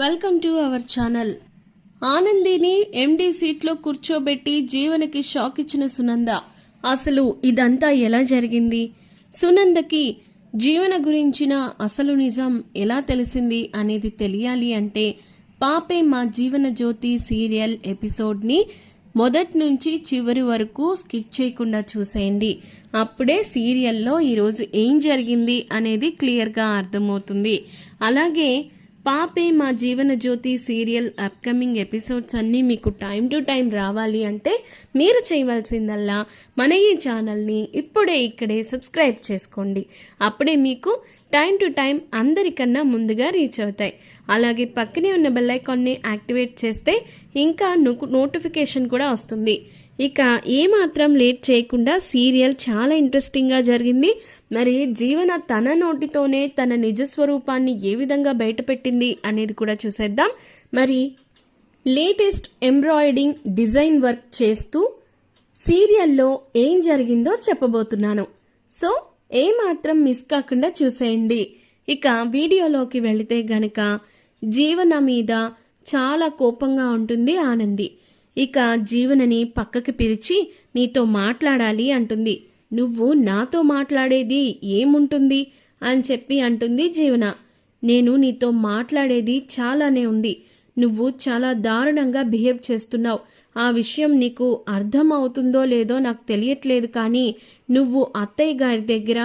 Welcome to our channel. Anandini MD సీట్లో కూర్చోబెట్టి జీవనకి shock ఇచ్చిన సునంద. అసలు ఇదంతా ఎలా జరిగింది? సునందకి జీవన గురించిన అసలు నిజం ఎలా తెలిసింది అనేది తెలియాలి అంటే పాపే మా జీవన జ్యోతి సీరియల్ ఎపిసోడ్ని మొదటి నుంచి చివరి వరకు స్కిప్ చేయకుండా చూసేయండి. అప్పుడే సీరియల్లో ఈరోజు ఏం జరిగింది అనేది క్లియర్గా అర్థమవుతుంది. అలాగే పాపే మా Jeevan Jyoti serial upcoming episodes అన్నీ మీకు టైం టు టైం రావాలి అంటే మీరు చేయవలసిందల్లా మన ఈ ఛానల్ని ఇప్పుడే ఇక్కడే సబ్స్క్రైబ్ చేసుకోండి. అప్పుడే మీకు టైం టు టైం అందరికన్నా ముందుగా రీచ్ అవుతాయి. అలాగే పక్కనే ఉన్న బెల్ ఐకాన్ని యాక్టివేట్ చేస్తే ఇంకా నోటిఫికేషన్ కూడా వస్తుంది. ఇక ఏమాత్రం లేట్ చేయకుండా సీరియల్ చాలా ఇంట్రెస్టింగ్గా జరిగింది. మరి జీవన తన నోటితోనే తన నిజస్వరూపాన్ని ఏ విధంగా బయటపెట్టింది అనేది కూడా చూసేద్దాం. మరి లేటెస్ట్ ఎంబ్రాయిడింగ్ డిజైన్ వర్క్ చేస్తూ సీరియల్లో ఏం జరిగిందో చెప్పబోతున్నాను. సో ఏమాత్రం మిస్ కాకుండా చూసేయండి. ఇక వీడియోలోకి వెళితే గనక జీవన మీద చాలా కోపంగా ఉంటుంది ఆనంది. ఇక జీవనని పక్కకి పిలిచి నీతో మాట్లాడాలి అంటుంది. నువ్వు నాతో మాట్లాడేది ఏముంటుంది అని చెప్పి అంటుంది జీవన. నేను నీతో మాట్లాడేది చాలానే ఉంది. నువ్వు చాలా దారుణంగా బిహేవ్ చేస్తున్నావు. ఆ విషయం నీకు అర్థం అవుతుందో లేదో నాకు తెలియట్లేదు, కానీ నువ్వు అత్తయ్య గారి దగ్గర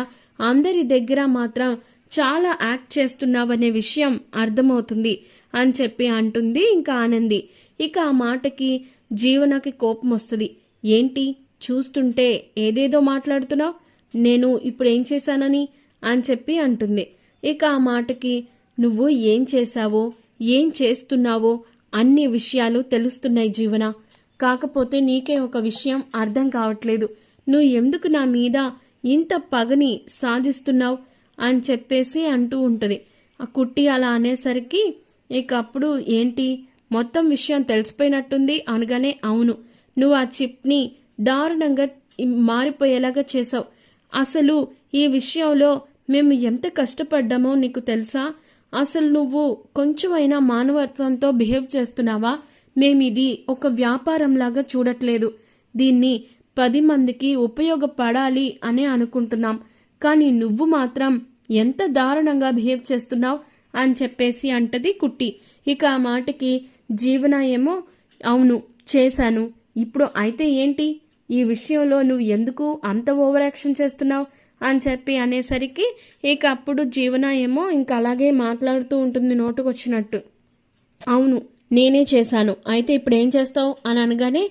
అందరి దగ్గర మాత్రం చాలా యాక్ట్ చేస్తున్నావనే విషయం అర్థమవుతుంది అని చెప్పి అంటుంది ఇంకా ఆనంది. ఇక ఆ మాటకి జీవనకి కోపం వస్తుంది. ఏంటి చూస్తుంటే ఏదేదో మాట్లాడుతున్నావు, నేను ఇప్పుడు ఏం చేశానని అని చెప్పి అంటుంది. ఇక ఆ మాటకి నువ్వు ఏం చేశావో ఏం చేస్తున్నావో అన్ని విషయాలు తెలుస్తున్నాయి జీవన. కాకపోతే నీకే ఒక విషయం అర్థం కావట్లేదు. నువ్వు ఎందుకు నా మీద ఇంత పగని సాధిస్తున్నావు అని చెప్పేసి అంటూ ఉంటుంది. ఆ కుట్టి అలా అనేసరికి ఇక అప్పుడు ఏంటి మొత్తం విషయం తెలిసిపోయినట్టుంది అనగానే అవును, నువ్వు ఆ చిప్ని దారుణంగా మారిపోయేలాగా చేసావు. అసలు ఈ విషయంలో మేము ఎంత కష్టపడ్డామో నీకు తెలుసా? అసలు నువ్వు కొంచెమైనా మానవత్వంతో బిహేవ్ చేస్తున్నావా? మేమిది ఒక వ్యాపారంలాగా చూడట్లేదు. దీన్ని 10 మందికి ఉపయోగపడాలి అనే అనుకుంటున్నాం. కానీ నువ్వు మాత్రం ఎంత దారుణంగా బిహేవ్ చేస్తున్నావు అని చెప్పేసి అంటది కుట్టి. ఇక ఆ మాటకి జీవన ఏమో అవును చేశాను, ఇప్పుడు అయితే ఏంటి, ఈ విషయంలో నువ్వు ఎందుకు అంత ఓవర్ యాక్షన్ చేస్తున్నావు అని చెప్పి అనేసరికి ఇక అప్పుడు జీవన ఏమో ఇంకా అలాగే మాట్లాడుతూ ఉంటుంది నోటుకొచ్చినట్టు. అవును నేనే చేశాను, అయితే ఇప్పుడు ఏం చేస్తావు అని అనగానే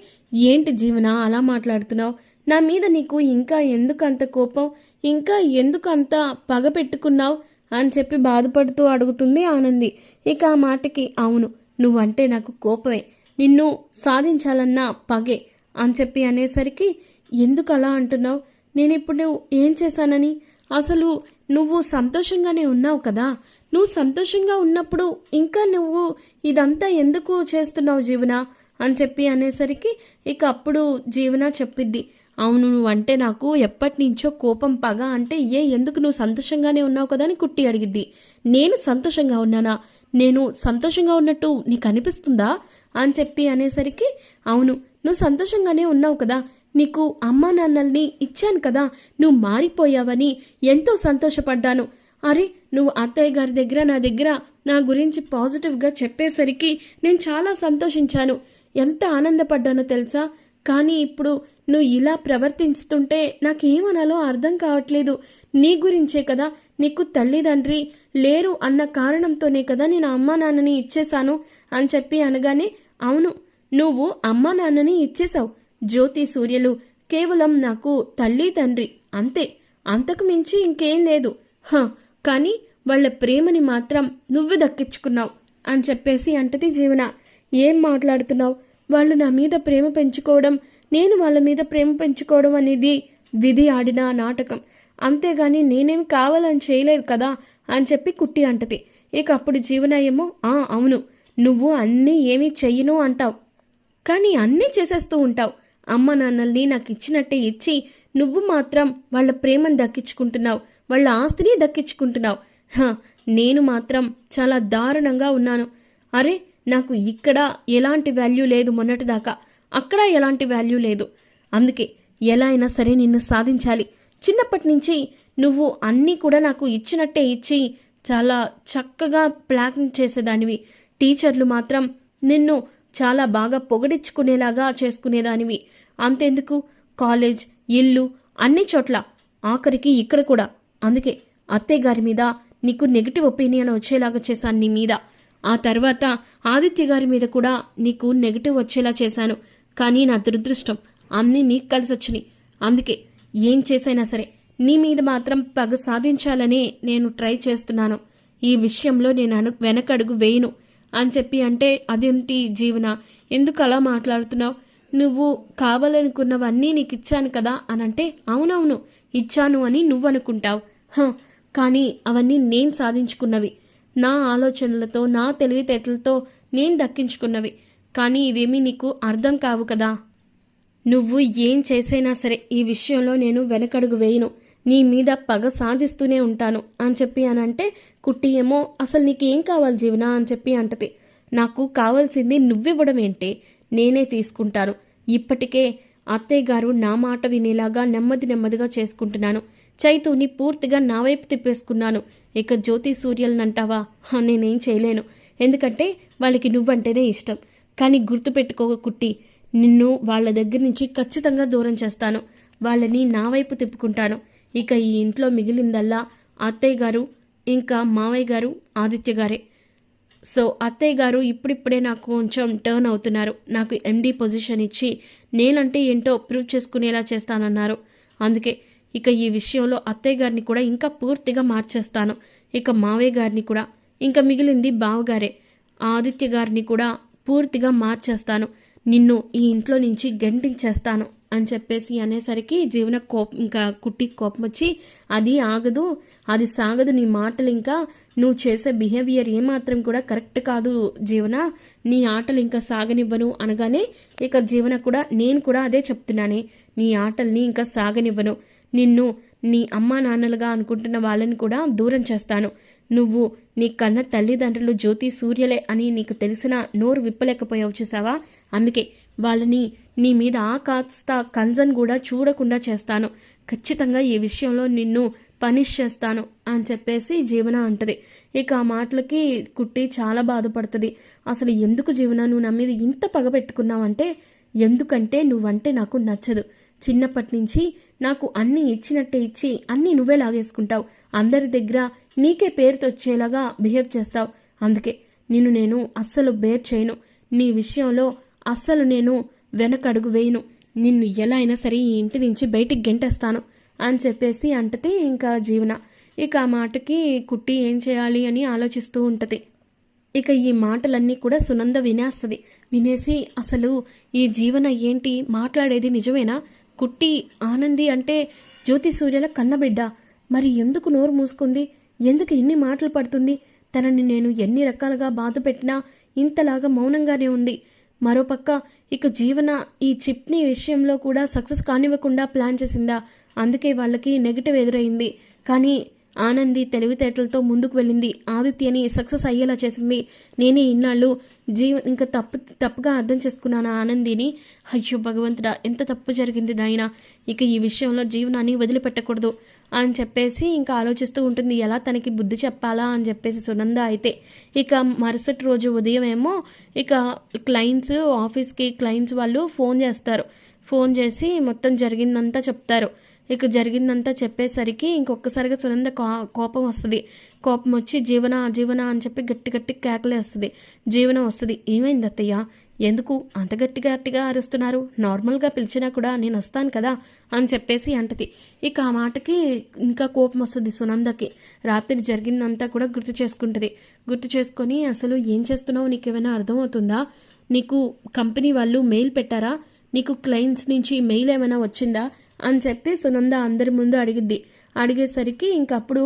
ఏంటి జీవన అలా మాట్లాడుతున్నావు, నా మీద నీకు ఇంకా ఎందుకు అంత కోపం, ఇంకా ఎందుకు అంత పగ పెట్టుకున్నావు అని చెప్పి బాధపడుతూ అడుగుతుంది ఆనంది. ఇక ఆ మాటకి అవును నువ్వంటే నాకు కోపమే, నిన్ను సాధించాలన్న పగే అని చెప్పి అనేసరికి ఎందుకు అలా అంటున్నావు, నేను ఇప్పుడు ఏం చేశానని, అసలు నువ్వు సంతోషంగానే ఉన్నావు కదా, నువ్వు సంతోషంగా ఉన్నప్పుడు ఇంకా నువ్వు ఇదంతా ఎందుకు చేస్తున్నావు జీవన అని చెప్పి అనేసరికి ఇక అప్పుడు జీవన చెప్పిద్ది అవును నువ్వంటే నాకు ఎప్పటి నుంచో కోపం పగ, అంటే ఎందుకు నువ్వు సంతోషంగానే ఉన్నావు కదా అని కుట్టి అడిగిద్ది. నేను సంతోషంగా ఉన్నానా, నేను సంతోషంగా ఉన్నట్టు నీకు అనిపిస్తుందా అని చెప్పి అనేసరికి అవును నువ్వు సంతోషంగానే ఉన్నావు కదా, నీకు అమ్మా నాన్నల్ని ఇచ్చాను కదా, నువ్వు మారిపోయావని ఎంతో సంతోషపడ్డాను. అరే నువ్వు అత్తయ్య గారి దగ్గర నా దగ్గర నా గురించి పాజిటివ్గా చెప్పేసరికి నేను చాలా సంతోషించాను, ఎంత ఆనందపడ్డానో తెలుసా. కానీ ఇప్పుడు నువ్వు ఇలా ప్రవర్తిస్తుంటే నాకేమనాలో అర్థం కావట్లేదు. నీ గురించే కదా, నీకు తల్లిదండ్రి లేరు అన్న కారణంతోనే కదా నేను అమ్మా నాన్నని ఇచ్చేశాను అని చెప్పి అనగానే అవును నువ్వు అమ్మా నాన్నని ఇచ్చేశావు, జ్యోతి సూర్యలు కేవలం నాకు తల్లి తండ్రి అంతే, అంతకు మించి ఇంకేం లేదు. కానీ వాళ్ళ ప్రేమని మాత్రం నువ్వు దక్కించుకున్నావు అని చెప్పేసి అంటది జీవన. ఏం మాట్లాడుతున్నావు, వాళ్ళు నా మీద ప్రేమ పెంచుకోవడం, నేను వాళ్ళ మీద ప్రేమ పెంచుకోవడం అనేది విధి ఆడిన నాటకం, అంతేగాని నేనేం కావాలని చేయలేదు కదా అని చెప్పి కుట్టి అంటది. ఇక అప్పుడు జీవన ఏమో అవును నువ్వు అన్నీ ఏమీ చెయ్యను అంటావు, కానీ అన్నీ చేసేస్తూ ఉంటావు. అమ్మ నాన్నల్ని నాకు ఇచ్చినట్టే ఇచ్చి నువ్వు మాత్రం వాళ్ళ ప్రేమను దక్కించుకుంటున్నావు, వాళ్ళ ఆస్తిని దక్కించుకుంటున్నావు. నేను మాత్రం చాలా దారుణంగా ఉన్నాను. అరే నాకు ఇక్కడ ఎలాంటి వాల్యూ లేదు మొన్నటిదాకా, అక్కడ ఎలాంటి వాల్యూ లేదు. అందుకే ఎలా అయినా సరే నిన్ను సాధించాలి. చిన్నప్పటి నుంచి నువ్వు అన్నీ కూడా నాకు ఇచ్చినట్టే ఇచ్చి చాలా చక్కగా ప్లాన్ చేసేదానివి. టీచర్లు మాత్రం నిన్ను చాలా బాగా పొగడించుకునేలాగా చేసుకునేదానివి. అంతెందుకు, కాలేజ్, ఇల్లు, అన్ని చోట్ల, ఆఖరికి ఇక్కడ కూడా. అందుకే అత్తయ్య గారి మీద నీకు నెగిటివ్ ఒపీనియన్ వచ్చేలాగా చేశాను నీ మీద. ఆ తర్వాత ఆదిత్య గారి మీద కూడా నీకు నెగిటివ్ వచ్చేలా చేశాను. కానీ నా దురదృష్టం అన్నీ నీకు కలిసి వచ్చినాయి. అందుకే ఏం చేసైనా సరే నీ మీద మాత్రం పగ సాధించాలనే నేను ట్రై చేస్తున్నాను. ఈ విషయంలో నేను వెనకడుగు వేయను అని చెప్పి అంటే, అదేంటి జీవన, ఎందుకు అలా మాట్లాడుతున్నావు? నువ్వు కావాలనుకున్నవన్నీ నీకు ఇచ్చాను కదా అని అంటే, అవునవును ఇచ్చాను అని నువ్వు అనుకుంటావు. కానీ అవన్నీ నేను సాధించుకున్నవి, నా ఆలోచనలతో, నా తెలివితేటలతో నేను దక్కించుకున్నవి. కానీ ఇవేమీ నీకు అర్థం కావు కదా. నువ్వు ఏం చేసైనా సరే ఈ విషయంలో నేను వెనకడుగు వేయను. నీ మీద పగ సాధిస్తూనే ఉంటాను అని చెప్పి అని అంటే, కుట్టి ఏమో అసలు నీకేం కావాలి జీవన అని చెప్పి అంటది. నాకు కావాల్సింది నువ్వివ్వడం ఏంటే, నేనే తీసుకుంటాను. ఇప్పటికే అత్తయ్య గారు నా మాట వినేలాగా నెమ్మదిగా చేసుకుంటున్నాను. చైతుని పూర్తిగా నా వైపు తిప్పేసుకున్నాను. ఇక జ్యోతి సూర్యలనంటావా, నేనేం చేయలేను. ఎందుకంటే వాళ్ళకి నువ్వంటేనే ఇష్టం. కానీ గుర్తుపెట్టుకో కుట్టి, నిన్ను వాళ్ళ దగ్గర నుంచి ఖచ్చితంగా దూరం చేస్తాను. వాళ్ళని నా వైపు తిప్పుకుంటాను. ఇక ఈ ఇంట్లో మిగిలిందల్లా అత్తయ్య గారు, ఇంకా మావయ్య గారు, ఆదిత్య గారే. సో అత్తయ్య గారు ఇప్పుడిప్పుడే నాకు కొంచెం టర్న్ అవుతున్నారు. నాకు ఎండీ పొజిషన్ ఇచ్చి నేనంటే ఏంటో ప్రూవ్ చేసుకునేలా చేస్తానన్నారు. అందుకే ఇక ఈ విషయంలో అత్తయ్య గారిని కూడా ఇంకా పూర్తిగా మార్చేస్తాను. ఇక మావయ్య గారిని కూడా, ఇంకా మిగిలింది బావగారే, ఆదిత్య గారిని కూడా పూర్తిగా మార్చేస్తాను. నిన్ను ఈ ఇంట్లో నుంచి గంటించేస్తాను అని చెప్పేసి అనేసరికి జీవన ఇంకా కుట్టికి కోపం వచ్చి, అది ఆగదు, అది సాగదు నీ మాటలు, ఇంకా నువ్వు చేసే బిహేవియర్ ఏమాత్రం కూడా కరెక్ట్ కాదు జీవన, నీ ఆటలు ఇంకా సాగనివ్వను అనగానే ఇక జీవన కూడా, నేను కూడా అదే చెప్తున్నానే, నీ ఆటల్ని ఇంకా సాగనివ్వను. నిన్ను నీ అమ్మా నాన్నలుగా అనుకుంటున్న వాళ్ళని కూడా దూరం చేస్తాను. నువ్వు నీ కన్న తల్లిదండ్రులు జ్యోతి సూర్యలే అని నీకు తెలిసిన నోరు విప్పలేకపోయావు చూసావా. అందుకే వాళ్ళని నీ మీద ఆ కాస్త కన్సర్న్ కూడా చూడకుండా చేస్తాను. ఖచ్చితంగా ఈ విషయంలో నిన్ను పనిష్ చేస్తాను అని చెప్పేసి జీవన అంటది. ఇక ఆ మాటలకి కుట్టి చాలా బాధపడుతుంది. అసలు ఎందుకు జీవన నువ్వు నా మీద ఇంత పగ పెట్టుకున్నావంటే, ఎందుకంటే నువ్వంటే నాకు నచ్చదు. చిన్నప్పటి నుంచి నాకు అన్నీ ఇచ్చినట్టే ఇచ్చి అన్నీ నువ్వే లాగేసుకుంటావు. అందరి దగ్గర నీకే పేరుతో వచ్చేలాగా బిహేవ్ చేస్తావు. అందుకే నిన్ను నేను అస్సలు బేర్ చేయను. నీ విషయంలో అస్సలు నేను వెనకడుగు వేయను. నిన్ను ఎలా అయినా సరే ఈ ఇంటి నుంచి బయటికి గెంటేస్తాను అని చెప్పేసి అంటది ఇంకా జీవన. ఇక ఆ మాటకి కుట్టి ఏం చేయాలి అని ఆలోచిస్తూ ఉంటుంది. ఇక ఈ మాటలన్నీ కూడా సునంద వినేస్తుంది. వినేసి అసలు ఈ జీవన ఏంటి మాట్లాడేది నిజమేనా? కుట్టి ఆనంది అంటే జ్యోతి సూర్యల కన్నబిడ్డ. మరి ఎందుకు నోరు మూసుకుంది? ఎందుకు ఇన్ని మాటలు పడుతుంది? తనని నేను ఎన్ని రకాలుగా బాధ పెట్టినా ఇంతలాగా మౌనంగానే ఉంది. మరోపక్క ఇక జీవన ఈ చిప్ని విషయంలో కూడా సక్సెస్ కానివ్వకుండా ప్లాన్ చేసిందా? అందుకే వాళ్ళకి నెగిటివ్ ఎదురైంది. కానీ ఆనంది తెలివితేటలతో ముందుకు వెళ్ళింది. ఆదిత్యని సక్సెస్ అయ్యేలా చేసింది. నేనే ఇన్నాళ్ళు ఇంకా తప్పుగా అర్థం చేసుకున్నాను ఆనందిని. అయ్యో భగవంతుడా, ఎంత తప్పు జరిగింది నాయనా. ఇక ఈ విషయంలో జీవనాన్ని వదిలిపెట్టకూడదు అని చెప్పేసి ఇంకా ఆలోచిస్తూ ఉంటుంది. ఎలా తనకి బుద్ధి చెప్పాలా అని చెప్పేసి సునంద అయితే ఇక మరుసటి రోజు ఉదయం ఏమో ఇక క్లయింట్స్ ఆఫీస్కి క్లయింట్స్ వాళ్ళు ఫోన్ చేస్తారు. ఫోన్ చేసి మొత్తం జరిగిందంతా చెప్తారు. ఇక జరిగిందంతా చెప్పేసరికి ఇంకొకసారిగా సునంద కోపం వస్తుంది. కోపం వచ్చి జీవన అని చెప్పి గట్టి కేకలే వస్తుంది. జీవనం వస్తుంది. ఏమైంది అత్తయ్య, ఎందుకు అంత గట్టిగా అరుస్తున్నారు? నార్మల్గా పిలిచినా కూడా నేను వస్తాను కదా అని చెప్పేసి అంటది. ఇక ఆ మాటకి ఇంకా కోపం వస్తుంది సునందకి. రాత్రి జరిగిందంతా కూడా గుర్తు చేసుకుంటుంది. గుర్తు చేసుకొని, అసలు ఏం చేస్తున్నావు, నీకేమైనా అర్థమవుతుందా? నీకు కంపెనీ వాళ్ళు మెయిల్ పెట్టారా? నీకు క్లయింట్స్ నుంచి మెయిల్ ఏమైనా వచ్చిందా అని చెప్పి సునంద అందరి ముందు అడిగిద్ది. అడిగేసరికి ఇంకప్పుడు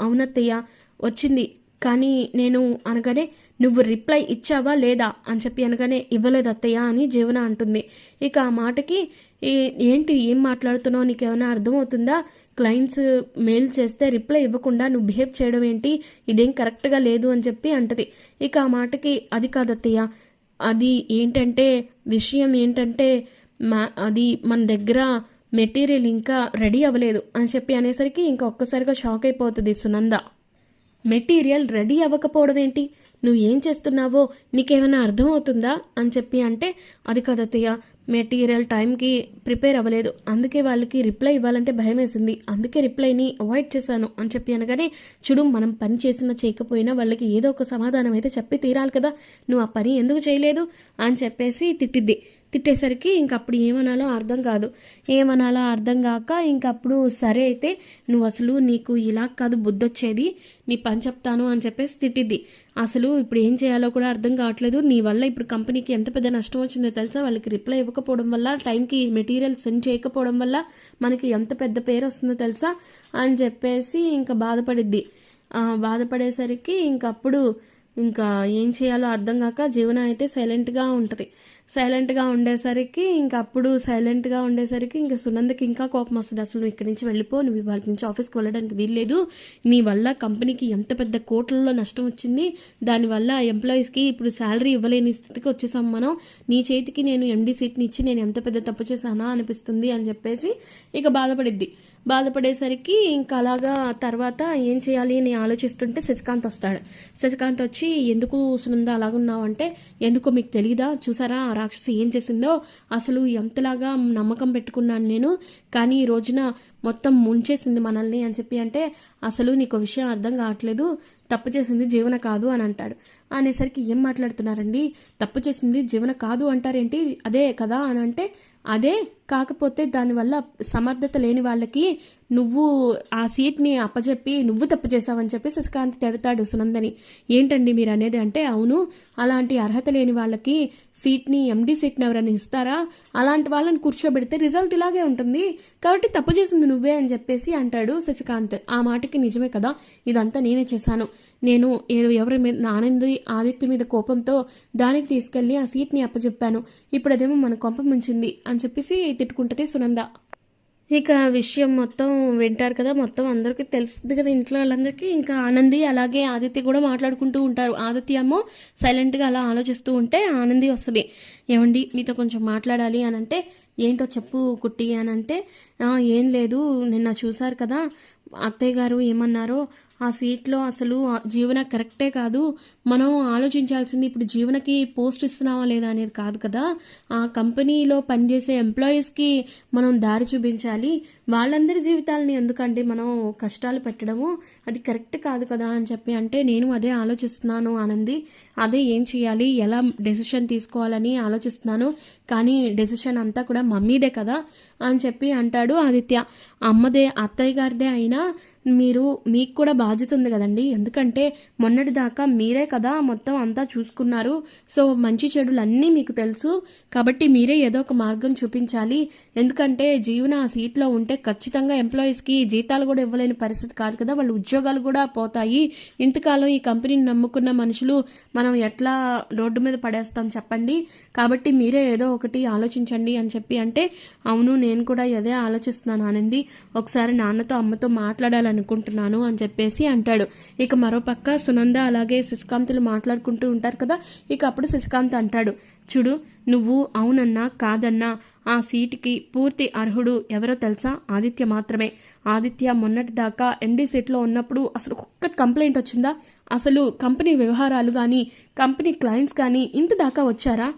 అవునత్తయ్య వచ్చింది, కానీ నేను అనగానే నువ్వు రిప్లై ఇచ్చావా లేదా అని చెప్పి అనగానే ఇవ్వలేదు అత్తయ్య అని జీవన అంటుంది. ఇక ఆ మాటకి ఏంటి ఏం మాట్లాడుతున్నావు, నీకేమైనా అర్థమవుతుందా, క్లయింట్స్ మెయిల్ చేస్తే రిప్లై ఇవ్వకుండా నువ్వు బిహేవ్ చేయడం ఏంటి, ఇదేం కరెక్ట్గా లేదు అని చెప్పి అంటది. ఇక ఆ మాటకి అది కాదత్తయ్య, అది ఏంటంటే విషయం ఏంటంటే అది మన దగ్గర మెటీరియల్ ఇంకా రెడీ అవ్వలేదు అని చెప్పి అనేసరికి ఇంకా ఒక్కసారిగా షాక్ అయిపోతుంది సునంద. మెటీరియల్ రెడీ అవ్వకపోవడం ఏంటి, నువ్వు ఏం చేస్తున్నావో నీకేమైనా అర్థమవుతుందా అని చెప్పి అంటే అది కాదత్తయ్య, మెటీరియల్ టైంకి ప్రిపేర్ అవ్వలేదు, అందుకే వాళ్ళకి రిప్లై ఇవ్వాలంటే భయం వేసింది, అందుకే రిప్లైని అవాయిడ్ చేశాను అని చెప్పి అనగానే చూడు, మనం పని చేసినా చేయకపోయినా వాళ్ళకి ఏదో ఒక సమాధానం అయితే చెప్పి తీరాలి కదా, నువ్వు ఆ పని ఎందుకు చేయలేదు అని చెప్పేసి తిట్టిద్ది. తిట్టేసరికి ఇంకప్పుడు ఏమనాలో అర్థం కాక ఇంకప్పుడు సరే అయితే నువ్వు అసలు నీకు ఇలా కాదు బుద్ధొచ్చేది, నీ పని చెప్తాను అని చెప్పేసి తిట్టిద్ది. అసలు ఇప్పుడు ఏం చేయాలో కూడా అర్థం కావట్లేదు, నీ వల్ల ఇప్పుడు కంపెనీకి ఎంత పెద్ద నష్టం వచ్చిందో తెలుసా, వాళ్ళకి రిప్లై ఇవ్వకపోవడం వల్ల, టైంకి మెటీరియల్ సెండ్ చేయకపోవడం వల్ల మనకి ఎంత పెద్ద పేరు వస్తుందో తెలుసా అని చెప్పేసి ఇంకా బాధపడేసరికి ఇంకప్పుడు ఇంకా ఏం చేయాలో అర్థం కాక జీవన అయితే సైలెంట్గా ఉండేసరికి ఇంకా సునందకి ఇంకా కోపం వస్తుంది. అసలు నువ్వు ఇక్కడి నుంచి వెళ్ళిపో, నువ్వు ఇవాళ నుంచి ఆఫీస్కి వెళ్ళడానికి వీల్లేదు, నీ వల్ల కంపెనీకి ఎంత పెద్ద కోట్లలో నష్టం వచ్చింది, దానివల్ల ఎంప్లాయీస్కి ఇప్పుడు శాలరీ ఇవ్వలేని స్థితికి వచ్చేసాం మనం, నీ చేతికి నేను ఎండీ సీట్ని ఇచ్చి నేను ఎంత పెద్ద తప్పు చేశానా అనిపిస్తుంది అని చెప్పేసి ఇక బాధపడేసరికి ఇంకా అలాగా తర్వాత ఏం చేయాలి అని ఆలోచిస్తుంటే శశికాంత్ వస్తాడు. శశికాంత్ వచ్చి ఎందుకు సునంద అలాగున్నావు అంటే, ఎందుకో మీకు తెలీదా, చూసారా ఆ రాక్షసి ఏం చేసిందో, అసలు ఎంతలాగా నమ్మకం పెట్టుకున్నాను నేను, కానీ ఈ రోజున మొత్తం ముంచేసింది మనల్ని అని చెప్పి అంటే, అసలు నీకు విషయం అర్థం కావట్లేదు, తప్పు చేసింది జీవన కాదు అని అంటాడు. అనేసరికి ఏం మాట్లాడుతున్నారండి, తప్పు చేసింది జీవన కాదు అంటారేంటి, అదే కదా అని అంటే, అదే కాకపోతే దానివల్ల సమర్థత లేని వాళ్ళకి నువ్వు ఆ సీట్ని అప్పచెప్పి నువ్వు తప్పు చేసావని చెప్పి శశికాంత్ తిడతాడు సునందని. ఏంటండి మీరు అనేది అంటే, అవును, అలాంటి అర్హత లేని వాళ్ళకి సీట్ని ఎండీ సీట్ని ఎవరైనా ఇస్తారా, అలాంటి వాళ్ళని కూర్చోబెడితే రిజల్ట్ ఇలాగే ఉంటుంది, కాబట్టి తప్పు చేసింది నువ్వే అని చెప్పేసి అంటాడు శశికాంత్. ఆ మాటకి నిజమే కదా, ఇదంతా నేనే చేశాను, నేను ఎవరి మీద ఆదిత్య మీద కోపంతో దానికి తీసుకెళ్లి ఆ సీట్ని అప్పచెప్పాను, ఇప్పుడు అదేమో మన కొంప ముంచింది అని చెప్పేసి తిట్టుకుంటుంది సునంద. ఇక విషయం మొత్తం వింటారు కదా, మొత్తం అందరికీ తెలుస్తుంది కదా ఇంట్లో వాళ్ళందరికీ. ఇంకా ఆనంది అలాగే ఆదిత్య కూడా మాట్లాడుకుంటూ ఉంటారు. ఆదిత్య ఏమో సైలెంట్గా అలా ఆలోచిస్తూ ఉంటే ఆనంది వస్తుంది. ఏమండి మీతో కొంచెం మాట్లాడాలి అని అంటే, ఏంటో చెప్పు కుట్టి అని అంటే, ఏం లేదు, నిన్న చూశారు కదా అత్తయ్య గారు ఏమన్నారో, ఆ సీట్లో అసలు జీవన కరెక్టే కాదు, మనం ఆలోచించాల్సింది ఇప్పుడు జీవనకి పోస్ట్ ఇస్తున్నావా లేదా అనేది కాదు కదా, ఆ కంపెనీలో పనిచేసే ఎంప్లాయీస్కి మనం దారి చూపించాలి, వాళ్ళందరి జీవితాలని ఎందుకంటే మనం కష్టాలు పెట్టడము, అది కరెక్ట్ కాదు కదా అని చెప్పి అంటే, నేను అదే ఆలోచిస్తున్నాను ఆనంది, అదే ఏం చేయాలి, ఎలా డెసిషన్ తీసుకోవాలని ఆలోచిస్తున్నాను, కానీ డెసిషన్ అంతా కూడా మమ్మీదే కదా అని చెప్పి అంటాడు ఆదిత్య. అమ్మదే అత్తయ్య గారిదే అయినా మీకు కూడా బాధ్యత ఉంది కదండి, ఎందుకంటే మొన్నటి దాకా మీరే కదా మొత్తం అంతా చూసుకున్నారు, సో మంచి చెడులు అన్నీ మీకు తెలుసు, కాబట్టి మీరే ఏదో ఒక మార్గం చూపించాలి, ఎందుకంటే జీవన ఆ సీట్లో ఉంటే ఖచ్చితంగా ఎంప్లాయీస్కి జీతాలు కూడా ఇవ్వలేని పరిస్థితి కాదు కదా, వాళ్ళ ఉద్యోగాలు కూడా పోతాయి, ఇంతకాలం ఈ కంపెనీని నమ్ముకున్న మనుషులు మనం ఎట్లా రోడ్డు మీద పడేస్తాం చెప్పండి, కాబట్టి మీరే ఏదో ఒకటి ఆలోచించండి అని చెప్పి అంటే, అవును నేను కూడా అదే ఆలోచిస్తున్నాను ఆనంది, ఒకసారి నాన్నతో అమ్మతో మాట్లాడాలనుకుంటున్నాను అని చెప్పేసి అంటాడు. ఇక మరోపక్క సునంద అలాగే శశికాంత్లు మాట్లాడుకుంటూ ఉంటారు కదా. ఇక అప్పుడు శశికాంత్ అంటాడు, చూడు నువ్వు అవునన్నా కాదన్నా ఆ సీటుకి పూర్తి అర్హుడు ఎవరో తెలుసా, ఆదిత్య మాత్రమే. ఆదిత్య మొన్నటి దాకా ఎండీ సీట్లో ఉన్నప్పుడు అసలు ఒక్క కంప్లైంట్ వచ్చిందా, అసలు కంపెనీ వ్యవహారాలు కానీ కంపెనీ క్లయింట్స్ కానీ ఇంటి దాకా వచ్చారా,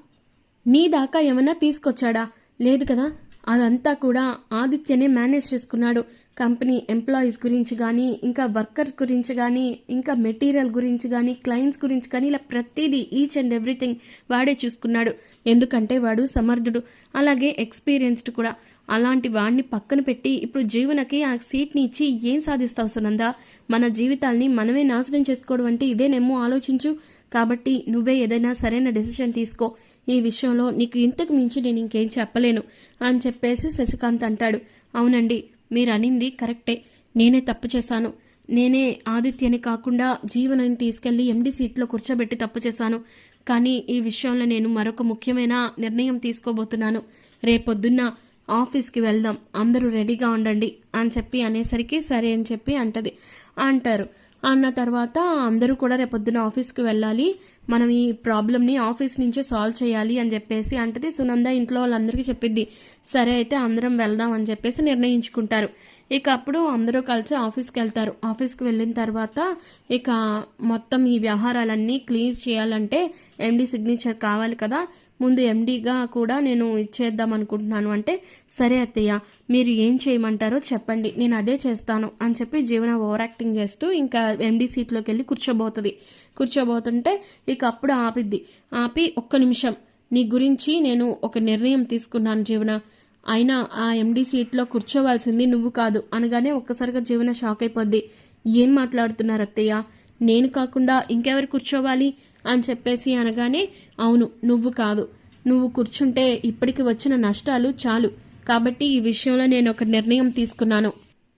నీ దాకా ఏమన్నా తీసుకొచ్చాడా, లేదు కదా, అదంతా కూడా ఆదిత్యనే మేనేజ్ చేసుకున్నాడు, కంపెనీ ఎంప్లాయీస్ గురించి కానీ ఇంకా వర్కర్స్ గురించి కానీ ఇంకా మెటీరియల్ గురించి కానీ క్లయింట్స్ గురించి కానీ ఇలా ప్రతిదీ ఈచ్ అండ్ ఎవ్రీథింగ్ వాడే చూసుకున్నాడు, ఎందుకంటే వాడు సమర్థుడు అలాగే ఎక్స్పీరియన్స్డ్ కూడా. అలాంటి వాడిని పక్కన పెట్టి ఇప్పుడు జీవనకి ఆ సీట్ని ఇచ్చి ఏం సాధిస్తావు సునంద, మన జీవితాల్ని మనమే నాశనం చేసుకోవడం అంటే ఇదేనేమో ఆలోచించు, కాబట్టి నువ్వే ఏదైనా సరైన డెసిషన్ తీసుకో, ఈ విషయంలో నీకు ఇంతకు మించి నేను ఇంకేం చెప్పలేను అని చెప్పేసి శశికాంత్ అంటాడు. అవునండి మీరు అనింది కరెక్టే, నేనే తప్పు చేశాను, నేనే ఆదిత్యని కాకుండా జీవనని తీసుకెళ్లి ఎండి సీట్లో కూర్చోబెట్టి తప్పు చేశాను. కానీ ఈ విషయంలో నేను మరొక ముఖ్యమైన నిర్ణయం తీసుకోబోతున్నాను. రేపొద్దున్న ఆఫీస్కి వెళ్దాం, అందరూ రెడీగా ఉండండి అని చెప్పి అనేసరికి సరే అని చెప్పి అంటారు. అన్న తర్వాత అందరూ కూడా రేపొద్దున ఆఫీస్కి వెళ్ళాలి, మనం ఈ ప్రాబ్లమ్ని ఆఫీస్ నుంచే సాల్వ్ చేయాలి అని చెప్పేసి అంటది. సునంద ఇంట్లో వాళ్ళందరికీ చెప్పిద్ది. సరే అయితే అందరం వెళ్దాం అని చెప్పేసి నిర్ణయించుకుంటారు. ఇక అప్పుడు అందరూ కలిసి ఆఫీస్కి వెళ్తారు. ఆఫీస్కి వెళ్ళిన తర్వాత ఇక మొత్తం ఈ వ్యవహారాలన్నీ క్లీన్ చేయాలంటే ఎండి సిగ్నేచర్ కావాలి కదా, ముందు ఎండీగా కూడా నేను ఇచ్చేద్దాం అనుకుంటున్నాను అంటే, సరే అత్తయ్య మీరు ఏం చేయమంటారో చెప్పండి, నేను అదే చేస్తాను అని చెప్పి జీవన ఓవర్ యాక్టింగ్ చేస్తూ ఇంకా ఎండీ సీట్లోకి వెళ్ళి కూర్చోబోతుంటే ఇక అప్పుడు ఆపి ఒక్క నిమిషం, నీ గురించి నేను ఒక నిర్ణయం తీసుకున్నాను జీవన, అయినా ఆ ఎండీ సీట్లో కూర్చోవాల్సింది నువ్వు కాదు అనగానే ఒక్కసారిగా జీవన షాక్ అయిపోద్ది. ఏం మాట్లాడుతున్నారు అత్తయ్య, నేను కాకుండా ఇంకెవరు కూర్చోవాలి అని చెప్పేసి అనగానే, అవును నువ్వు కాదు, నువ్వు కూర్చుంటే ఇప్పటికి వచ్చిన నష్టాలు చాలు, కాబట్టి ఈ విషయంలో నేను ఒక నిర్ణయం తీసుకున్నాను.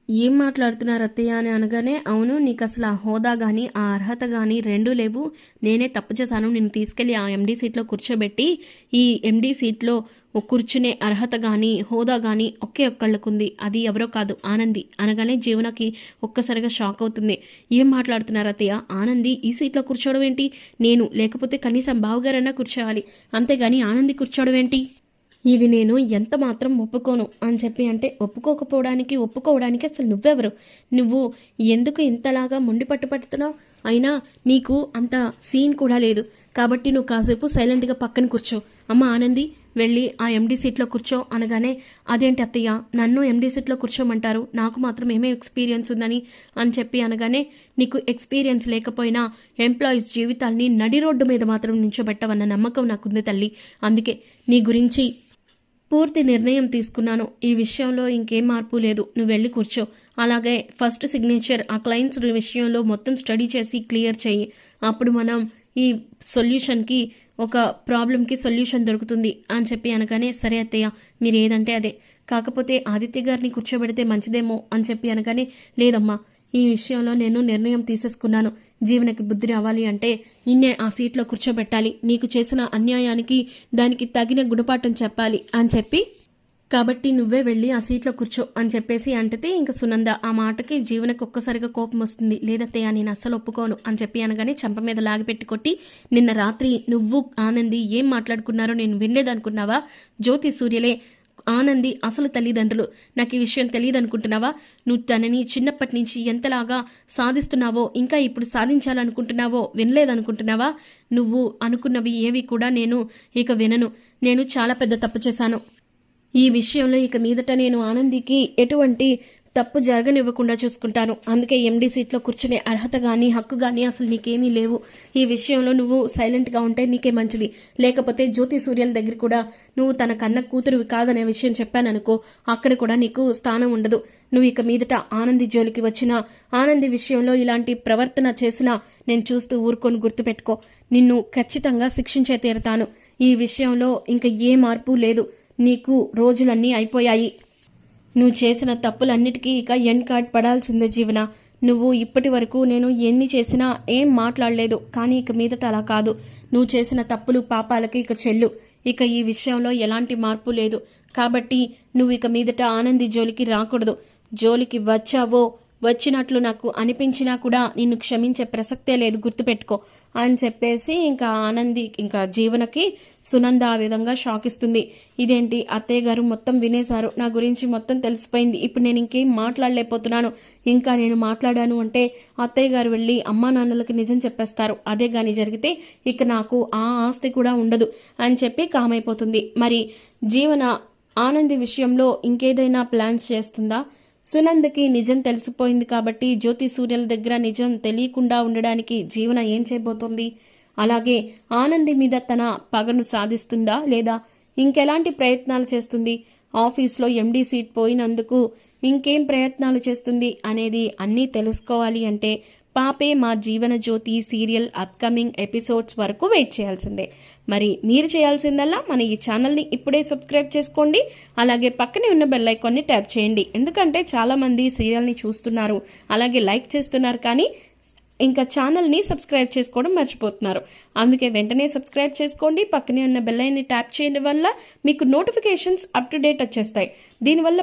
ఏం మాట్లాడుతున్నారు అత్తయ్య అని అనగానే, అవును నీకు అసలు ఆ హోదా కానీ ఆ అర్హత కానీ రెండూ లేవు, నేనే తప్పు చేశాను, నిన్ను తీసుకెళ్లి ఆ ఎండీ సీట్లో కూర్చోబెట్టి ఈ ఎండీ సీట్లో కూర్చునే అర్హత కానీ హోదా కానీ ఒకే ఒక్కళ్ళకుంది, అది ఎవరో కాదు ఆనంది అనగానే జీవనకి ఒక్కసారిగా షాక్ అవుతుంది. ఏం మాట్లాడుతున్నారు అత్తయ్య, ఆనంది ఈ సీట్లో కూర్చోవడం ఏంటి, నేను లేకపోతే కనీసం బావగారన్నా కూర్చోవాలి, అంతేగాని ఆనంది కూర్చోవడం ఏంటి, ఇది నేను ఎంత మాత్రం ఒప్పుకోను అని చెప్పి అంటే, ఒప్పుకోవడానికి అసలు నువ్వెవరు, నువ్వు ఎందుకు ఇంతలాగా మొండి పట్టుతున్నావు, అయినా నీకు అంత సీన్ కూడా లేదు, కాబట్టి నువ్వు కాసేపు సైలెంట్గా పక్కన కూర్చో, అమ్మ ఆనంది వెళ్ళి ఆ ఎండీ సీట్లో కూర్చో అనగానే, అదేంటి అత్తయ్య నన్ను ఎండీ సీట్లో కూర్చోమంటారు, నాకు మాత్రం ఏమే ఎక్స్పీరియన్స్ ఉందని అని చెప్పి అనగానే, నీకు ఎక్స్పీరియన్స్ లేకపోయినా ఎంప్లాయీస్ జీవితాల్ని నడి రోడ్డు మీద మాత్రం నించోబెట్టవన్న నమ్మకం నాకుంది తల్లి, అందుకే నీ గురించి పూర్తి నిర్ణయం తీసుకున్నాను, ఈ విషయంలో ఇంకేం మార్పు లేదు, నువ్వు వెళ్ళి కూర్చో, అలాగే ఫస్ట్ సిగ్నేచర్ ఆ క్లయింట్స్ విషయంలో మొత్తం స్టడీ చేసి క్లియర్ చేయి, అప్పుడు మనం ఈ సొల్యూషన్కి ఒక ప్రాబ్లంకి సొల్యూషన్ దొరుకుతుంది అని చెప్పి అనగానే, సరే అత్తయ్య మీరు ఏదంటే అదే, కాకపోతే ఆదిత్య గారిని కూర్చోబెడితే మంచిదేమో అని చెప్పి అనగానే, లేదమ్మా ఈ విషయంలో నేను నిర్ణయం తీసేసుకున్నాను, జీవనకి బుద్ధి రావాలి అంటే నిన్నే ఆ సీట్లో కూర్చోబెట్టాలి, నీకు చేసిన అన్యాయానికి దానికి తగిన గుణపాఠం చెప్పాలి అని చెప్పి, కాబట్టి నువ్వే వెళ్ళి ఆ సీట్లో కూర్చో అని చెప్పేసి అంటది. ఇంకా సునంద ఆ మాటకి జీవనకు ఒక్కసారిగా కోపం వస్తుంది. లేదత్తయ్య నేను అస్సలు ఒప్పుకోను అని చెప్పి అనగానే చంప మీద లాగిపెట్టి కొట్టి, నిన్న రాత్రి నువ్వు ఆనంది ఏం మాట్లాడుకున్నారో నేను వినలేదనుకున్నావా, జ్యోతి సూర్యలే ఆనంది అసలు తల్లిదండ్రులు, నాకు ఈ విషయం తెలియదు అనుకుంటున్నావా, నువ్వు తనని చిన్నప్పటి నుంచి ఎంతలాగా సాధిస్తున్నావో ఇంకా ఇప్పుడు సాధించాలనుకుంటున్నావో వినలేదనుకుంటున్నావా, నువ్వు అనుకున్నవి ఏవి కూడా నేను ఇక వినను, నేను చాలా పెద్ద తప్పు చేశాను, ఈ విషయంలో ఇక మీదట నేను ఆనందికి ఎటువంటి తప్పు జరగనివ్వకుండా చూసుకుంటాను, అందుకే ఎండీ సీట్లో కూర్చునే అర్హత కానీ హక్కు కానీ అసలు నీకేమీ లేవు, ఈ విషయంలో నువ్వు సైలెంట్గా ఉంటే నీకే మంచిది, లేకపోతే జ్యోతి సూర్యల దగ్గర కూడా నువ్వు తన కన్న కూతురువి కాదనే విషయం చెప్పాననుకో, అక్కడ కూడా నీకు స్థానం ఉండదు, నువ్వు ఇక మీదట ఆనంది జోలికి వచ్చినా ఆనంది విషయంలో ఇలాంటి ప్రవర్తన చేసినా నేను చూస్తూ ఊరుకొని గుర్తుపెట్టుకో, నిన్ను ఖచ్చితంగా శిక్షించే తీరుతాను, ఈ విషయంలో ఇంక ఏ మార్పు లేదు, నీకు రోజులన్నీ అయిపోయాయి, నువ్వు చేసిన తప్పులన్నిటికీ ఇక ఎండ్ కార్డ్ పడాల్సిందే జీవన, నువ్వు ఇప్పటి వరకు నేను ఎన్ని చేసినా ఏం మాట్లాడలేదు, కానీ ఇక మీదట అలా కాదు, నువ్వు చేసిన తప్పులు పాపాలకి ఇక చెల్లు, ఇక ఈ విషయంలో ఎలాంటి మార్పు లేదు, కాబట్టి నువ్వు ఇక మీదట ఆనంది జోలికి రాకూడదు, జోలికి వచ్చావో వచ్చినట్లు నాకు అనిపించినా కూడా నిన్ను క్షమించే ప్రసక్తే లేదు, గుర్తుపెట్టుకో అని చెప్పేసి ఇంకా ఆనంది ఇంకా జీవనకి సునంద ఆ విధంగా షాక్ ఇస్తుంది. ఇదేంటి అత్తయ్య గారు మొత్తం వినేశారు, నా గురించి మొత్తం తెలిసిపోయింది, ఇప్పుడు నేను ఇంకేం మాట్లాడలేకపోతున్నాను, ఇంకా నేను మాట్లాడాను అంటే అత్తయ్య గారు వెళ్ళి అమ్మా నాన్నలకి నిజం చెప్పేస్తారు, అదే గాని జరిగితే ఇక నాకు ఆ ఆస్తి కూడా ఉండదు అని చెప్పి కామైపోతుంది. మరి జీవన ఆనంది విషయంలో ఇంకేదైనా ప్లాన్స్ చేస్తుందా, సునందకి నిజం తెలిసిపోయింది కాబట్టి జ్యోతి సూర్యల దగ్గర నిజం తెలియకుండా ఉండడానికి జీవన ఏం చేయబోతోంది, అలాగే ఆనంది మీద తన పగను సాధిస్తుందా లేదా ఇంకెలాంటి ప్రయత్నాలు చేస్తుంది, ఆఫీస్లో ఎండీ సీట్ పోయినందుకు ఇంకేం ప్రయత్నాలు చేస్తుంది అనేది అన్నీ తెలుసుకోవాలి అంటే పాపే మా Jeevan Jyoti serial upcoming episodes వరకు వెయిట్ చేయాల్సిందే. మరి మీరు చేయాల్సిందల్లా మన ఈ ఛానల్ని ఇప్పుడే సబ్స్క్రైబ్ చేసుకోండి. అలాగే పక్కనే ఉన్న బెల్ ఐకాన్ని ట్యాప్ చేయండి. ఎందుకంటే చాలామంది సీరియల్ని చూస్తున్నారు, అలాగే లైక్ చేస్తున్నారు, కానీ ఇంకా ఛానల్ని సబ్స్క్రైబ్ చేసుకోవడం మర్చిపోతున్నారు. అందుకే వెంటనే సబ్స్క్రైబ్ చేసుకోండి. పక్కనే ఉన్న బెల్ ఐకాన్ని ట్యాప్ చేయడం వల్ల మీకు నోటిఫికేషన్స్ అప్ టు డేట్ వచ్చేస్తాయి. దీనివల్ల